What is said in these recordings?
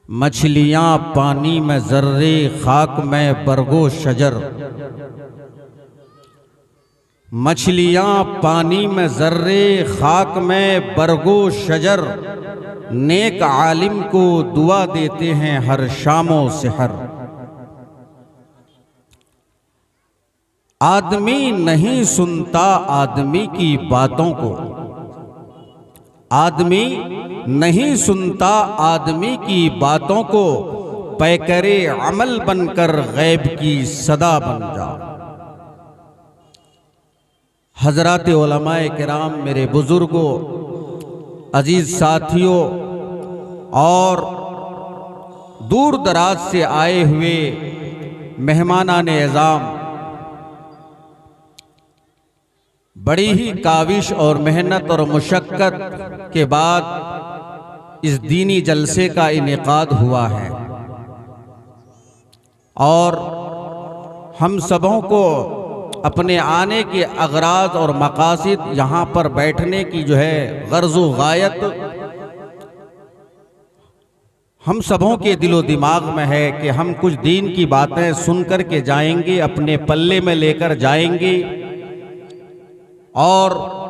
मछलियाँ पानी में ज़र्रे, खाक में बरगो शजर। मछलियाँ पानी में ज़र्रे, खाक में बरगो शजर। नेक आलिम को दुआ देते हैं हर शामो सेहर। आदमी नहीं सुनता आदमी की बातों को, आदमी नहीं सुनता आदमी की बातों को। पैकरे अमल बनकर गैब की सदा बन जा। हजरात उलमाए किराम, मेरे बुजुर्गों, अजीज साथियों और दूर दराज से आए हुए मेहमानान एज़ाम, बड़ी ही काविश और मेहनत और मुशक्क़त के बाद इस दीनी जलसे का इनेकाद हुआ है और हम सबों को अपने आने के अगराज और मकासिद, यहाँ पर बैठने की जो है गर्ज़ गायत हम सबों के दिलो दिमाग में है कि हम कुछ दीन की बातें सुन कर के जाएंगे, अपने पल्ले में लेकर जाएंगे और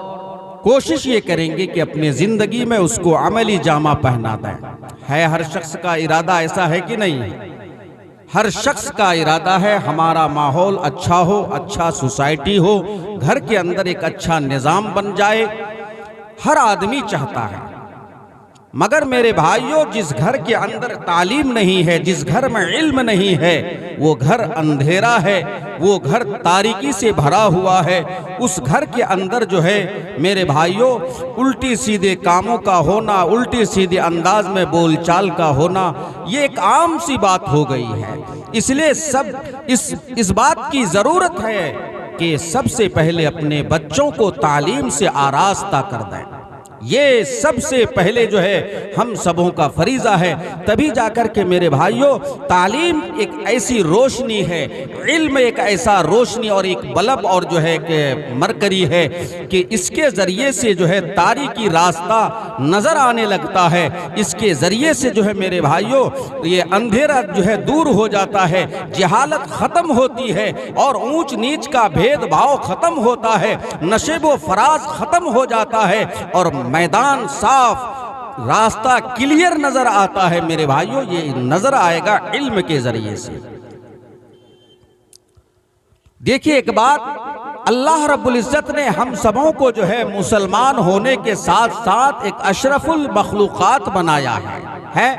कोशिश ये करेंगे कि अपनी ज़िंदगी में उसको अमली जामा पहना दें। है हर शख्स का इरादा ऐसा है कि नहीं? हर शख्स का इरादा है हमारा माहौल अच्छा हो, अच्छा सोसाइटी हो, घर के अंदर एक अच्छा निज़ाम बन जाए, हर आदमी चाहता है। मगर मेरे भाइयों, जिस घर के अंदर तालीम नहीं है, जिस घर में इल्म नहीं है, वो घर अंधेरा है, वो घर तारीकी से भरा हुआ है। उस घर के अंदर जो है मेरे भाइयों, उल्टी सीधे कामों का होना, उल्टी सीधे अंदाज में बोलचाल का होना, ये एक आम सी बात हो गई है। इसलिए सब इस बात की ज़रूरत है कि सबसे पहले अपने बच्चों को तालीम से आरास्ता कर दें। ये सबसे पहले जो है हम सबों का फरीज़ा है। तभी जाकर के मेरे भाइयों, तालीम एक ऐसी रोशनी है, इल्म एक ऐसा रोशनी और एक बल्ब और जो है कि मरकरी है कि इसके ज़रिए से जो है तारीकी रास्ता नज़र आने लगता है। इसके ज़रिए से जो है मेरे भाइयों, ये अंधेरा जो है दूर हो जाता है, जहालत ख़त्म होती है और ऊंच नीच का भेदभाव ख़त्म होता है, नशेबो फराज ख़त्म हो जाता है और मैदान साफ, रास्ता क्लियर नजर आता है। मेरे भाइयों, ये नजर आएगा इल्म के जरिए से। देखिए, एक बात, अल्लाह रब्बुल इज्जत ने हम सबों को जो है मुसलमान होने के साथ साथ एक अशरफुल मखलूकात बनाया है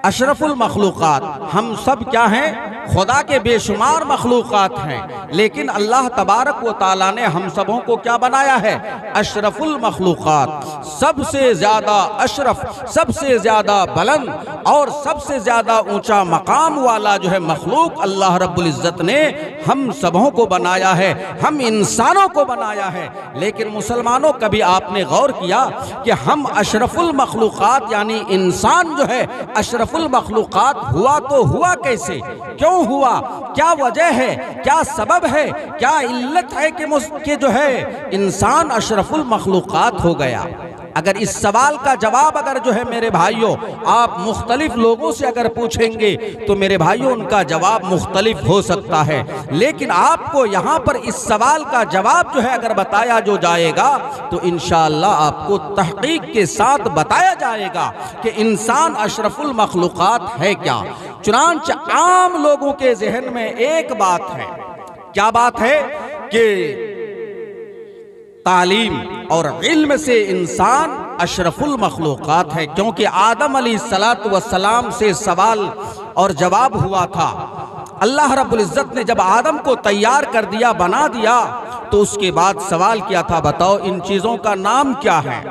अशरफुल मखलूकात। हम सब क्या हैं? खुदा के बेशुमार मखलूकात हैं, लेकिन अल्लाह तबारक व ताला ने हम सबों को क्या बनाया है? अशरफुल मखलूकात। सबसे ज़्यादा अशरफ, सबसे ज़्यादा बुलंद और सबसे ज़्यादा ऊंचा मकाम वाला जो है मखलूक अल्लाह रब्बुल इज़्ज़त ने हम सबों को बनाया है, हम इंसानों को बनाया है। लेकिन मुसलमानों, कभी आपने गौर किया कि हम अशरफुल मखलूकात यानी इंसान जो है अशरफुल मखलूकात हुआ तो हुआ कैसे? क्यों हुआ? क्या वजह है? क्या सबब है? क्या इल्लत है कि जो है इंसान अशरफुल मखलूकात हो गया? अगर इस सवाल का जवाब अगर जो है मेरे भाइयों आप मुख्तलिफ लोगों से अगर पूछेंगे तो मेरे भाइयों उनका जवाब मुख्तलिफ हो सकता है। लेकिन आपको यहाँ पर इस सवाल का जवाब जो है अगर बताया जो जाएगा तो इंशाअल्लाह आपको तहकीक के साथ बताया जाएगा कि इंसान अशरफुल मखलूकात है क्या। चुनांचे आम लोगों के जहन में एक बात है। क्या बात है? कि तालीम और इल्म से इंसान अशरफुल मखलूकात है, क्योंकि आदम अलैहिस्सलातु वस्सलाम से सवाल और जवाब हुआ था। अल्लाह रब्बुल इज़्ज़त ने जब आदम को तैयार कर दिया, बना दिया, तो उसके बाद सवाल किया था, बताओ इन चीज़ों का नाम क्या है?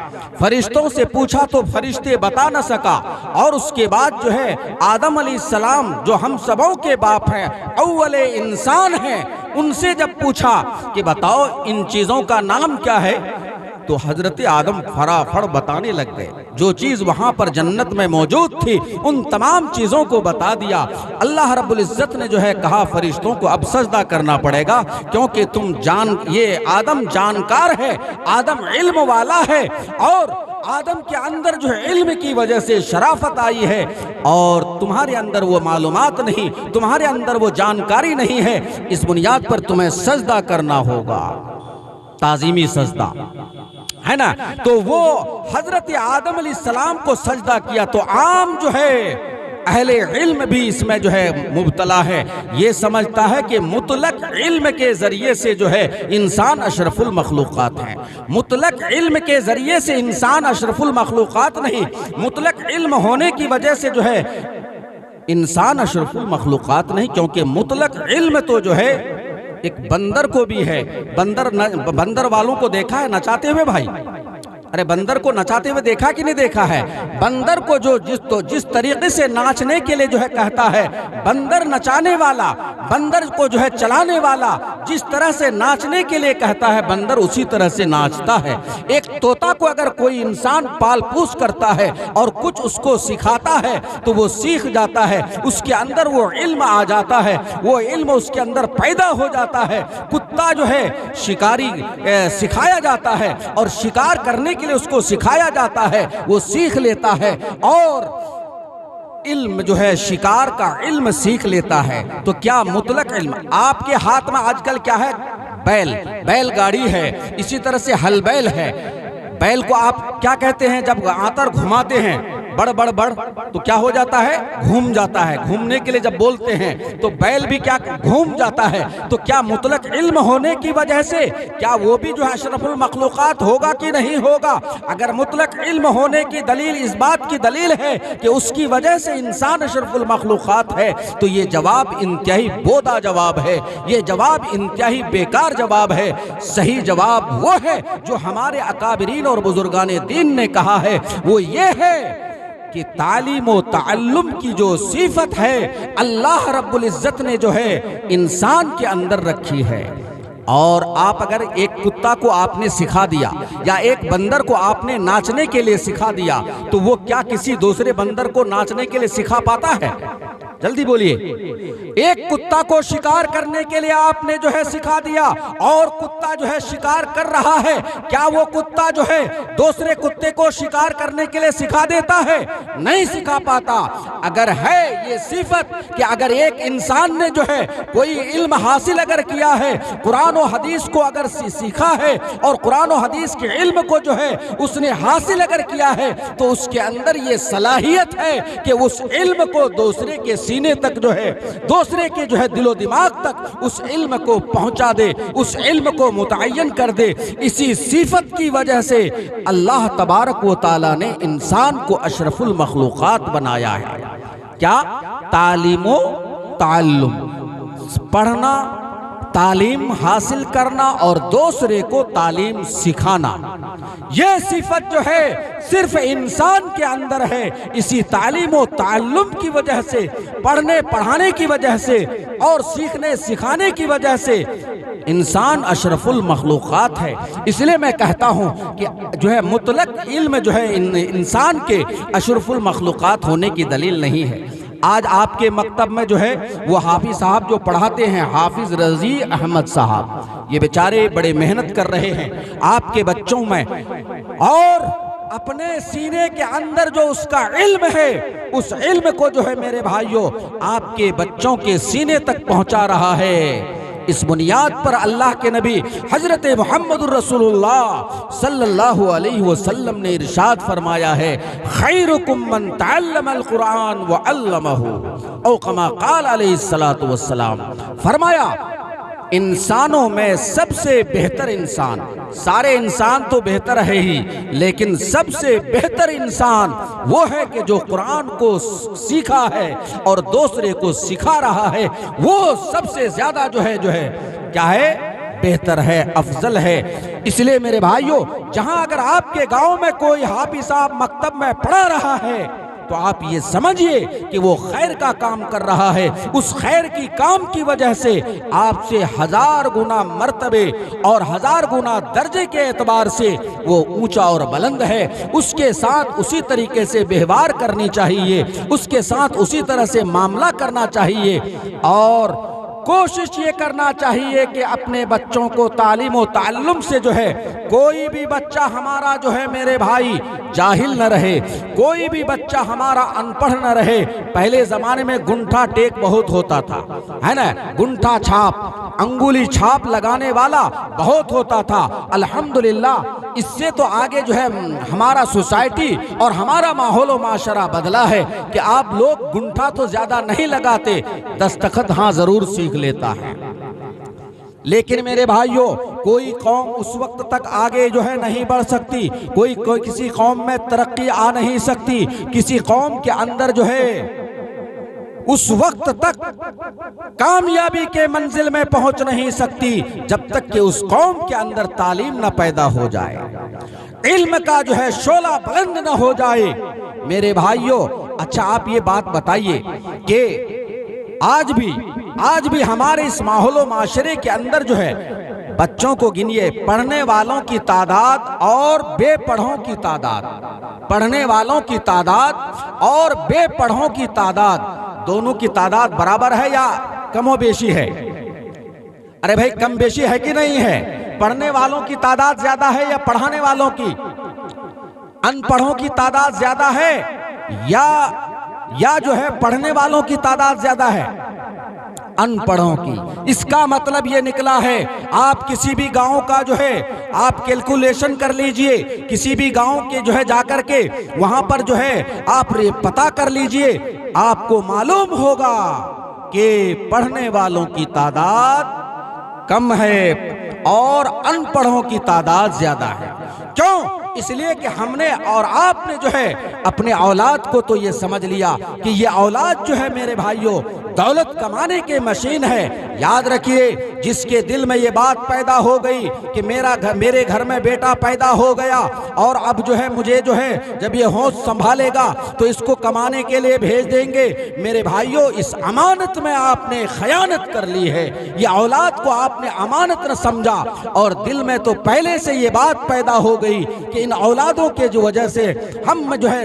फरिश्तों से पूछा तो फरिश्ते बता न सका। और उसके बाद जो है आदम अलैहिस्सलाम जो हम सबों के बाप हैं, अव्वले इंसान हैं, उनसे जब पूछा कि बताओ इन चीज़ों का नाम क्या है, तो हजरत आदम फटाफट बताने लग गए। जो चीज़ वहाँ पर जन्नत में मौजूद थी उन तमाम चीज़ों को बता दिया। अल्लाह रब्बुल इज़्ज़त ने जो है कहा फरिश्तों को अब सजदा करना पड़ेगा, क्योंकि तुम ये आदम जानकार है, आदम इल्म वाला है और आदम के अंदर जो है इल्म की वजह से शराफत आई है और तुम्हारे अंदर वो मालूमात नहीं, तुम्हारे अंदर वो जानकारी नहीं है, इस बुनियाद पर तुम्हें सजदा करना होगा, ताजीमी सजदा, है ना। तो वो हजरत आदम अलैहिस्सलाम को सजदा किया। तो आम जो है अहले इल्म भी इसमें जो है मुब्तला है, ये समझता है कि मुतलक इल्म के जरिए से जो है इंसान अशरफुल मखलूक़ात है। मुतलक इल्म के जरिए से इंसान अशरफुल मखलूक़ात नहीं, मुतलक इल्म होने की वजह से जो है इंसान अशरफुल मखलूक़ात नहीं, क्योंकि मुतलक इल्म तो जो है एक बंदर को भी है। बंदर वालों को देखा है नचाते हुए भाई? अरे बंदर को नचाते हुए देखा कि नहीं देखा है? बंदर को जो जिस तरीके से नाचने के लिए जो है कहता है, बंदर नचाने वाला, बंदर को जो है चलाने वाला जिस तरह से नाचने के लिए कहता है, बंदर उसी तरह से नाचता है। एक तोता को अगर कोई इंसान पाल पोस करता है और कुछ उसको सिखाता है तो वो सीख जाता है, उसके अंदर वो इल्म आ जाता है, वो इल्म उसके अंदर पैदा हो जाता है। कुत्ता जो है शिकारी सिखाया जाता है और शिकार करने के लिए उसको सिखाया जाता है, वो सीख लेता है और इल्म जो है शिकार का इल्म सीख लेता है। तो क्या मुतलक इल्म आपके हाथ में आजकल क्या है? बैलगाड़ी है, इसी तरह से हल बैल है। बैल को आप क्या कहते हैं? जब आंतर घुमाते हैं बड़ तो क्या हो जाता है? घूम जाता है। घूमने के लिए जब बोलते हैं तो बैल भी क्या घूम जाता है। तो क्या मुतलक इल्म होने की वजह से क्या वो भी जो है अशरफुल मखलूक़ात होगा कि नहीं होगा? अगर मुतलक इल्म होने की दलील इस बात की दलील है कि उसकी वजह से इंसान अशरफुल मखलूक़ात है, तो ये जवाब इंतहाई बोदा जवाब है, ये जवाब इंतहाई बेकार जवाब है। सही जवाब वो है जो हमारे अकाबिरीन और बुजुर्गान दीन ने कहा है, वो ये है कि तालीम व ताल्लुम की जो सिफत है अल्लाह रब्बुल इज्जत ने जो है इंसान के अंदर रखी है। और आप अगर एक कुत्ता को आपने सिखा दिया या एक बंदर को आपने नाचने के लिए सिखा दिया, तो वो क्या किसी दूसरे बंदर को नाचने के लिए सिखा पाता है? जल्दी बोलिए। एक कुत्ता को शिकार करने के लिए आपने जो है सिखा दिया और कुत्ता जो है शिकार कर रहा है, क्या वो कुत्ता जो है दूसरे कुत्ते को शिकार करने के लिए सिखा देता है? नहीं सिखा पाता। अगर है ये सिफत कि अगर एक इंसान ने जो है कोई इल्म हासिल अगर किया है, कुरान और हदीस को अगर सीखा है और कुरान और हदीस के इल्म को जो है उसने हासिल अगर किया है, तो उसके अंदर ये सलाहियत है कि उस इल्म को दूसरे के सीने तक जो है, दूसरे के जो है दिलो दिमाग तक उस इल्म को पहुंचा दे, उस इल्म को मुतय्यन कर दे। इसी सिफत की वजह से अल्लाह तबारक व तआला ने इंसान को अशरफुल मखलूक़ात बनाया है। क्या? तालीमो ताल्लुम, पढ़ना, तालीम हासिल करना और दूसरे को तालीम सिखाना, यह सिफत जो है सिर्फ इंसान के अंदर है। इसी तालीम और ताल्लुम की वजह से, पढ़ने पढ़ाने की वजह से और सीखने सिखाने की वजह से इंसान अशरफुल मखलूक़ात है। इसलिए मैं कहता हूँ कि जो है मुतलक इल्म जो है इंसान के अशरफुल मखलूक़ात होने की दलील नहीं है। आज आपके मकतब में जो है वो हाफिज साहब जो पढ़ाते हैं, हाफिज रजी अहमद साहब, ये बेचारे बड़े मेहनत कर रहे हैं आपके बच्चों में, और अपने सीने के अंदर जो उसका इल्म है, उस इल्म को जो है मेरे भाइयों आपके बच्चों के सीने तक पहुंचा रहा है। इस बुनियाद पर अल्लाह के नबी हजरत मुहम्मदुर रसूलुल्लाह सल्लल्लाहु अलैहि वसल्लम ने इरशाद फरमाया है, खैरुकुम मन तअल्लमल कुरान व अल्लमहु, औ कमा क़ाल अलैहिस्सलातु वस्सलाम। फरमाया इंसानों में सबसे बेहतर इंसान, सारे इंसान तो बेहतर है ही, लेकिन सबसे बेहतर इंसान वो है कि जो कुरान को सीखा है और दूसरे को सिखा रहा है, वो सबसे ज्यादा जो है क्या है? बेहतर है, अफजल है। इसलिए मेरे भाइयों, जहां अगर आपके गांव में कोई हाफिज साहब मकतब में पढ़ा रहा है, तो आप ये समझिए कि वो खैर का काम कर रहा है। उस खैर की काम की वजह से आपसे 1000 गुना मर्तबे और 1000 गुना दर्जे के एतबार से वो ऊंचा और बुलंद है। उसके साथ उसी तरीके से व्यवहार करनी चाहिए, उसके साथ उसी तरह से मामला करना चाहिए। और कोशिश ये करना चाहिए कि अपने बच्चों को तालीम और ताल्लुम से जो है, कोई भी बच्चा हमारा जो है मेरे भाई जाहिल न रहे, कोई भी बच्चा हमारा अनपढ़ न रहे। पहले ज़माने में गुंठा टेक बहुत होता था, है ना, गुंठा छाप, अंगुली छाप लगाने वाला बहुत होता था। अल्हम्दुलिल्लाह इससे तो आगे जो है हमारा सोसाइटी और हमारा माहौल व माशरा बदला है कि आप लोग गुंठा तो ज़्यादा नहीं लगाते, दस्तखत हाँ ज़रूर सीख लेता है। लेकिन मेरे भाइयों, कोई कौम उस वक्त तक आगे जो है नहीं बढ़ सकती, कोई किसी कौम में तरक्की आ नहीं सकती, किसी कौम के अंदर जो है उस वक्त तक कामयाबी के मंजिल में पहुंच नहीं सकती जब तक कि उस कौम के अंदर तालीम न पैदा हो जाए, इल्म का जो है शोला बुलंद न हो जाए। मेरे भाइयों, अच्छा आप ये बात बताइए कि आज भी हमारे इस माहौल माशरे के अंदर जो है बच्चों को गिनिए, पढ़ने वालों की तादाद और बेपढ़ों की तादाद, पढ़ने वालों की तादाद और बेपढ़ों की तादाद, दोनों की तादाद बराबर है या कमो बेशी है? अरे भाई कम बेशी है कि नहीं है? पढ़ने वालों की तादाद ज्यादा है या पढ़ाने वालों की? अनपढ़ों की तादाद ज्यादा है या जो है पढ़ने वालों की तादाद ज्यादा है? अनपढ़ों की। इसका मतलब ये निकला है, आप किसी भी गांव का जो है आप कैलकुलेशन कर लीजिए, किसी भी गांव के जो है जाकर के वहां पर जो है आप पता कर लीजिए, आपको मालूम होगा कि पढ़ने वालों की तादाद कम है और अनपढ़ों की तादाद ज्यादा है। क्यों? इसलिए कि हमने और आपने जो है अपने औलाद को तो ये समझ लिया कि ये औलाद जो है मेरे भाइयों दौलत कमाने के मशीन है। याद रखिए, जिसके दिल में ये बात पैदा हो गई कि मेरे घर में बेटा पैदा हो गया और अब जो है मुझे जो है जब ये होश संभालेगा तो इसको कमाने के लिए भेज देंगे, मेरे भाइयों इस अमानत में आपने खयानत कर ली है। ये औलाद को आपने अमानत न समझा और दिल में तो पहले से ये बात पैदा हो गई कि इन औलादों के जो वजह से हम जो है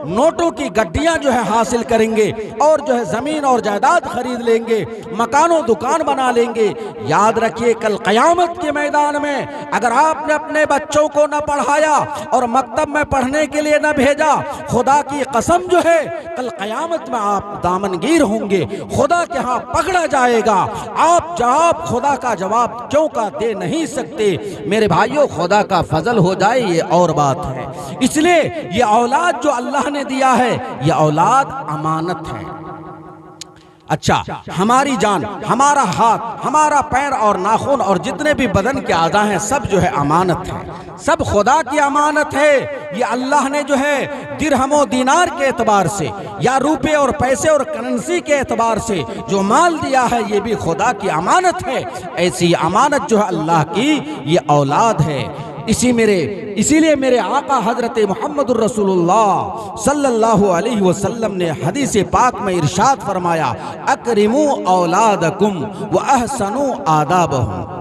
नोटों की गड्डियां जो है हासिल करेंगे और जो है जमीन और जायदाद खरीद लेंगे, मकानों दुकान बना लेंगे। याद रखिए, कल क़यामत के मैदान में अगर आपने अपने बच्चों को न पढ़ाया और मकतब में पढ़ने के लिए न भेजा, खुदा की कसम जो है कल क़यामत में आप दामनगीर होंगे, खुदा के यहाँ पकड़ा जाएगा। आप जवाब खुदा का जवाब क्यों का दे नहीं सकते? मेरे भाइयों, खुदा का फजल हो जाए ये और बात है। इसलिए ये औलाद जो अल्लाह ने दिया है, ये औलाद अमानत है। अच्छा, हमारी जान, हमारा हाथ, हमारा पैर और नाखून और जितने भी बदन के आज़ा हैं सब जो है अमानत है, सब खुदा की अमानत है। ये अल्लाह ने जो है दिरहमो दीनार के एतबार से या रुपए और पैसे और करेंसी के एतबार से जो माल दिया है ये भी खुदा की अमानत है। ऐसी अमानत जो है अल्लाह की, ये औलाद है। इसीलिए मेरे आका हजरत मोहम्मदुर रसूलुल्लाह सल्लल्लाहु अलैहि वसल्लम ने हदीस पाक में इरशाद फरमाया, अकरिमू औलादकुम व अहसनु आदाबहुम।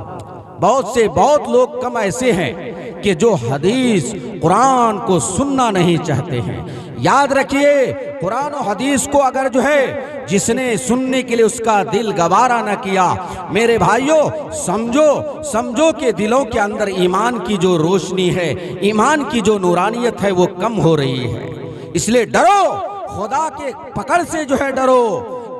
बहुत लोग कम ऐसे हैं कि जो हदीस कुरान को सुनना नहीं चाहते हैं। याद रखिए, कुरान और हदीस को अगर जो है जिसने सुनने के लिए उसका दिल गवारा न किया, मेरे भाइयों समझो कि दिलों के अंदर ईमान की जो रोशनी है, ईमान की जो नूरानियत है वो कम हो रही है। इसलिए डरो, खुदा के पकड़ से जो है डरो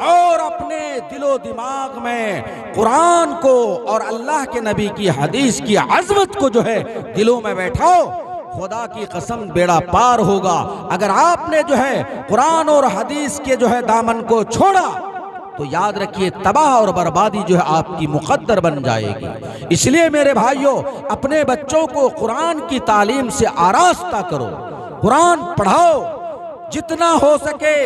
और अपने दिलो दिमाग में कुरान को और अल्लाह के नबी की हदीस की अज़मत को जो है दिलों में बैठाओ। खुदा की कसम बेड़ा पार होगा। अगर आपने जो है कुरान और हदीस के जो है दामन को छोड़ा तो याद रखिए तबाह और बर्बादी जो है आपकी मुकद्दर बन जाएगी। इसलिए मेरे भाइयों, अपने बच्चों को कुरान की तालीम से आरास्ता करो, कुरान पढ़ाओ जितना हो सके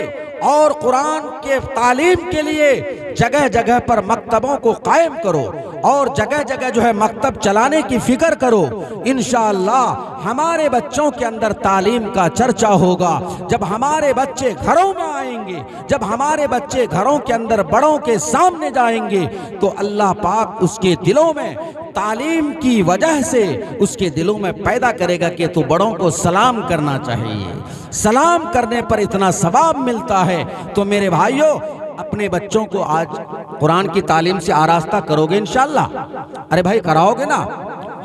और कुरान के तालीम के लिए जगह जगह पर मकतबों को कायम करो और जगह जगह जो है मकतब चलाने की फिक्र करो। इंशाअल्लाह हमारे बच्चों के अंदर तालीम का चर्चा होगा। जब हमारे बच्चे घरों में आएंगे, जब हमारे बच्चे घरों के अंदर बड़ों के सामने जाएंगे तो अल्लाह पाक उसके दिलों में तालीम की वजह से उसके दिलों में पैदा करेगा कि तो बड़ों को सलाम करना चाहिए, सलाम करने पर इतना सवाब मिलता है। तो मेरे भाइयों, अपने बच्चों को आज कुरान की तालीम से आरास्ता करोगे इंशाअल्लाह? अरे भाई कराओगे ना?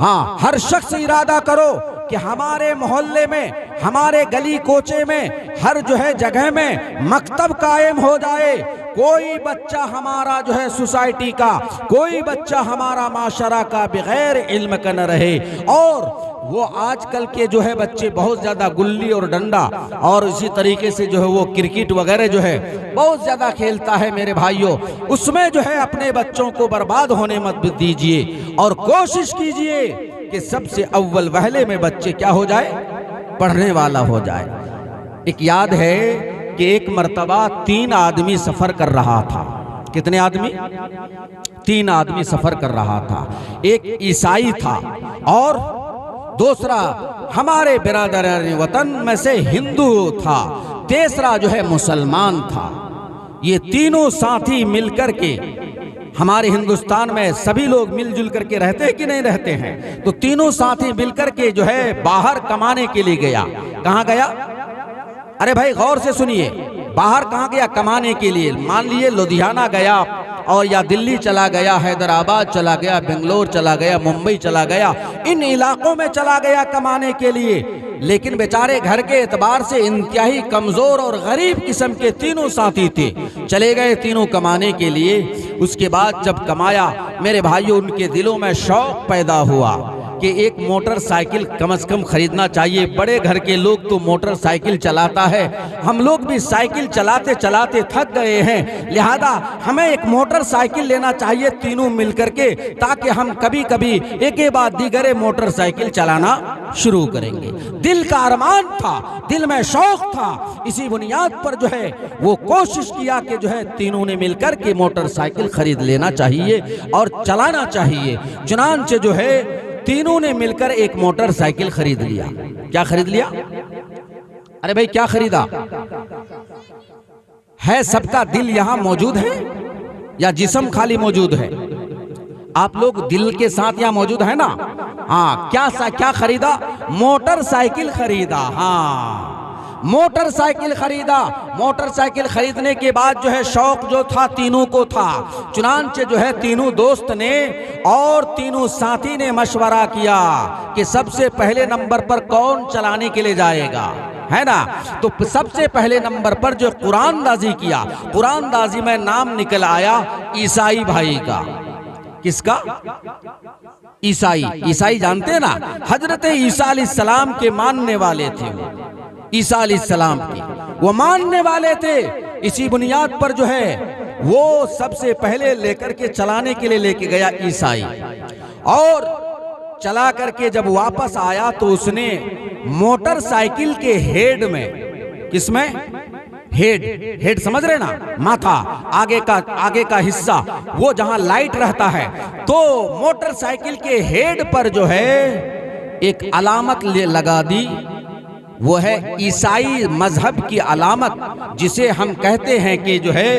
हाँ, हर शख्स इरादा करो कि हमारे मोहल्ले में, हमारे गली कोचे में, हर जो है जगह में मकतब कायम हो जाए। कोई बच्चा हमारा जो है सोसाइटी का, कोई बच्चा हमारा माशरा का बगैर इल्म का न रहे। और वो आजकल के जो है बच्चे बहुत ज़्यादा गुल्ली और डंडा और इसी तरीके से जो है वो क्रिकेट वगैरह जो है बहुत ज़्यादा खेलता है मेरे भाइयों। उसमें जो है अपने बच्चों को बर्बाद होने मत दीजिए और कोशिश कीजिए कि सबसे अव्वल वहले में बच्चे क्या हो जाए, पढ़ने वाला हो जाए। एक याद है कि एक मर्तबा 3 आदमी सफर कर रहा था। कितने आदमी? 3 आदमी सफर कर रहा था। एक ईसाई था और दूसरा हमारे बिरादरान वतन में से हिंदू था, तीसरा जो है मुसलमान था। ये तीनों साथी मिलकर के, हमारे हिंदुस्तान में सभी लोग मिलजुल करके रहते हैं कि नहीं रहते हैं, तो तीनों साथी मिलकर के जो है बाहर कमाने के लिए गया। कहाँ गया? अरे भाई गौर से सुनिए, बाहर कहाँ गया? कमाने के लिए। मान लीजिए लुधियाना गया और या दिल्ली चला गया, हैदराबाद चला गया, बेंगलोर चला गया, मुंबई चला गया, इन इलाकों में चला गया कमाने के लिए। लेकिन बेचारे घर के एतबार से इंतहाई कमजोर और गरीब किस्म के तीनों साथी थे। चले गए तीनों कमाने के लिए। उसके बाद जब कमाया मेरे भाइयों, उनके दिलों में शौक पैदा हुआ कि एक मोटरसाइकिल कम से कम खरीदना चाहिए। बड़े घर के लोग तो मोटरसाइकिल चलाता है, हम लोग भी साइकिल चलाते चलाते थक गए हैं, लिहाजा हमें एक मोटरसाइकिल लेना चाहिए तीनों मिलकर के, ताकि हम कभी कभी एक के बाद दीगरे मोटरसाइकिल चलाना शुरू करेंगे। दिल का अरमान था, दिल में शौक था। इसी बुनियाद पर जो है वो कोशिश किया कि जो है तीनों ने मिलकर के मोटरसाइकिल खरीद लेना चाहिए और चलाना चाहिए। चुनांचे जो है तीनों ने मिलकर एक मोटरसाइकिल खरीद लिया। क्या खरीद लिया? अरे भाई क्या खरीदा है? सबका दिल यहां मौजूद है या जिस्म खाली मौजूद है? आप लोग दिल के साथ यहां मौजूद है ना? हाँ, क्या खरीदा? मोटरसाइकिल खरीदा। हाँ, मोटरसाइकिल खरीदा। मोटरसाइकिल खरीदने के बाद जो है शौक जो था तीनों को था। चुनांचे जो है तीनों दोस्त ने और तीनों साथी ने मशवरा किया कि सबसे पहले नंबर पर कौन चलाने के लिए जाएगा, है ना? तो सबसे पहले नंबर पर जो कुरानदाजी किया, कुरानदाजी में नाम निकल आया ईसाई भाई का। किसका? ईसाई। ईसाई जानते हैं ना, हजरत ईसा अलैहिस्सलाम के मानने वाले थे वो। ईसा अलैहिस्सलाम की वो मानने वाले थे। इसी बुनियाद पर जो है वो सबसे पहले लेकर के चलाने के लिए लेके गया ईसाई, और चला करके जब वापस आया तो उसने मोटरसाइकिल के हेड में, किसमें? हेड समझ रहे ना? माथा, आगे का हिस्सा, वो जहां लाइट रहता है, तो मोटरसाइकिल के हेड पर जो है एक अलामत लगा दी। वो है ईसाई मजहब की अलामत, जिसे हम कहते हैं कि जो है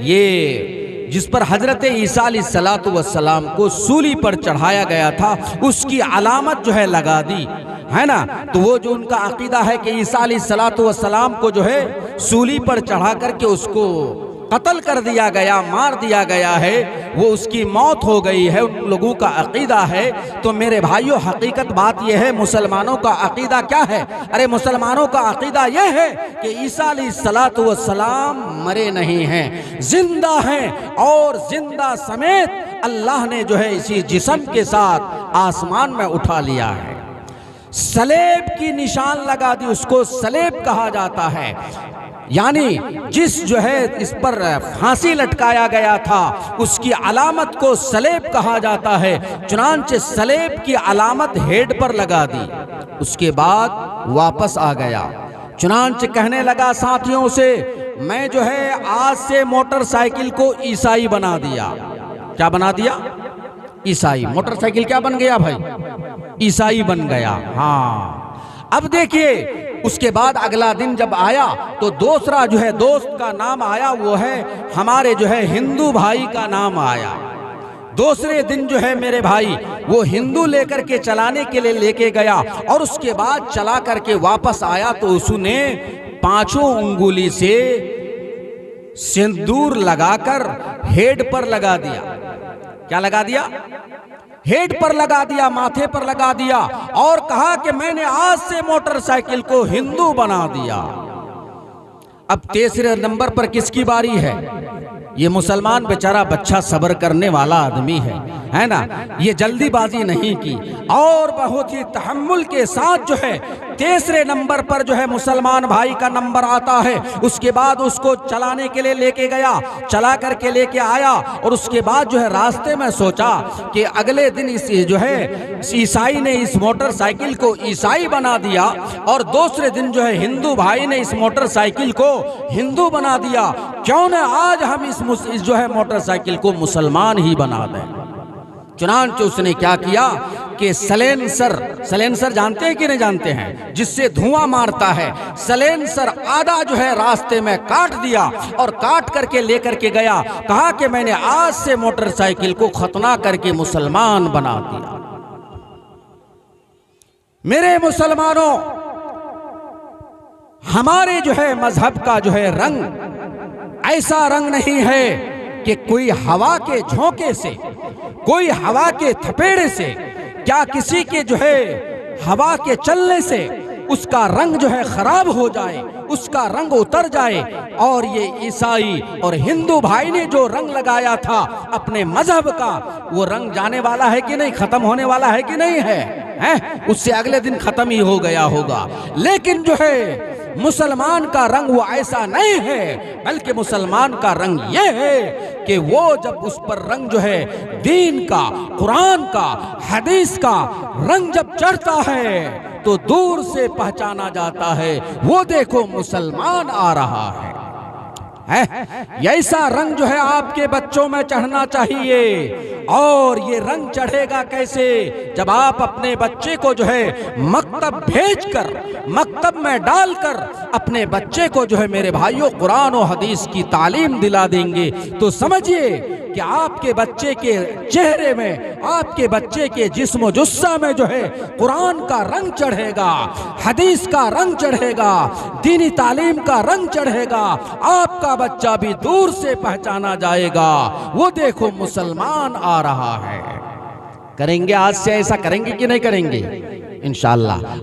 ये जिस पर हजरत ईसा अलैहिस्सलातु वस्सलाम को सूली पर चढ़ाया गया था, उसकी अलामत जो है लगा दी, है ना? तो वो जो उनका अकीदा है कि ईसा अलैहिस्सलातु वस्सलाम को जो है सूली पर चढ़ा करके उसको कत्ल कर दिया गया, मार दिया गया है, वो उसकी मौत हो गई है, उन लोगों का अकीदा है। तो मेरे भाइयों, हकीकत बात यह है, मुसलमानों का अकीदा क्या है? अरे मुसलमानों का अकीदा यह है कि ईसा अलैहिस्सलातु वस्सलाम मरे नहीं हैं, जिंदा हैं, और जिंदा समेत अल्लाह ने जो है इसी जिस्म के साथ आसमान में उठा लिया है। सलेब की निशान लगा दी, उसको सलेब कहा जाता है। यानी जिस जो है इस पर फांसी लटकाया गया था, उसकी अलामत को सलेब कहा जाता है। चुनांचे सलेब की अलामत हेड पर लगा दी। उसके बाद वापस आ गया। चुनांचे कहने लगा साथियों से, मैं जो है आज से मोटरसाइकिल को ईसाई बना दिया। क्या बना दिया? ईसाई। मोटरसाइकिल क्या बन गया भाई? ईसाई बन गया। हाँ, अब देखिए, उसके बाद अगला दिन जब आया तो दूसरा जो है दोस्त का नाम आया, वो है हमारे जो है हिंदू भाई का नाम आया। दूसरे दिन जो है मेरे भाई वो हिंदू लेकर के चलाने के लिए लेके गया, और उसके बाद चला करके वापस आया तो उसने 5 उंगली से सिंदूर लगाकर हेड पर लगा दिया। क्या लगा दिया? हेड पर लगा दिया, माथे पर लगा दिया और कहा कि मैंने आज से मोटरसाइकिल को हिंदू बना दिया। अब तीसरे नंबर पर किसकी बारी है? ये मुसलमान बेचारा बच्चा सब्र करने वाला आदमी है ना। ये जल्दीबाजी नहीं की और बहुत ही तहम्मुल के साथ जो है तीसरे नंबर पर जो है मुसलमान भाई का नंबर आता है। उसके बाद उसको चलाने के लिए लेके गया, चला करके लेके आया और उसके बाद जो है रास्ते में सोचा कि अगले दिन इस जो है ईसाई ने इस मोटरसाइकिल को ईसाई बना दिया और दूसरे दिन जो है हिंदू भाई ने इस मोटरसाइकिल को हिंदू बना दिया। क्यों न आज हम इस जो है मोटरसाइकिल को मुसलमान ही बना दें। चुनांचे उसने क्या किया कि सलेंसर जानते हैं कि नहीं जानते हैं, जिससे धुआं मारता है, सलेंसर आधा जो है रास्ते में काट दिया और काट करके लेकर के गया। कहा कि मैंने आज से मोटरसाइकिल को खतना करके मुसलमान बना दिया। मेरे मुसलमानों, हमारे जो है मजहब का जो है रंग ऐसा रंग नहीं है कि कोई हवा के झोंके से, कोई हवा के थपेड़े से, क्या किसी के जो है हवा के चलने से उसका रंग जो है खराब हो जाए, उसका रंग उतर जाए। और ये ईसाई और हिंदू भाई ने जो रंग लगाया था अपने मजहब का, वो रंग जाने वाला है कि नहीं, खत्म होने वाला है कि नहीं है? उससे अगले दिन खत्म ही हो गया होगा। लेकिन जो है मुसलमान का रंग वो ऐसा नहीं है, बल्कि मुसलमान का रंग ये है कि वो जब उस पर रंग जो है दीन का, कुरान का, हदीस का रंग जब चढ़ता है तो दूर से पहचाना जाता है, वो देखो मुसलमान आ रहा है। ऐसा रंग जो है आपके बच्चों में चढ़ना चाहिए। और ये रंग चढ़ेगा कैसे? जब आप अपने बच्चे को जो है मकतब भेजकर, मकतब में डालकर अपने बच्चे को जो है मेरे भाइयों कुरान और हदीस की तालीम दिला देंगे, तो समझिए कि आपके बच्चे के चेहरे में, आपके बच्चे के जिस्म जुस्सा में जो है कुरान का रंग चढ़ेगा, हदीस का रंग चढ़ेगा, दीनी तालीम का रंग चढ़ेगा। आपका बच्चा भी दूर से पहचाना जाएगा, वो देखो मुसलमान आ रहा है। करेंगे आज से ऐसा, करेंगे कि नहीं करेंगे? इंशाअल्लाह।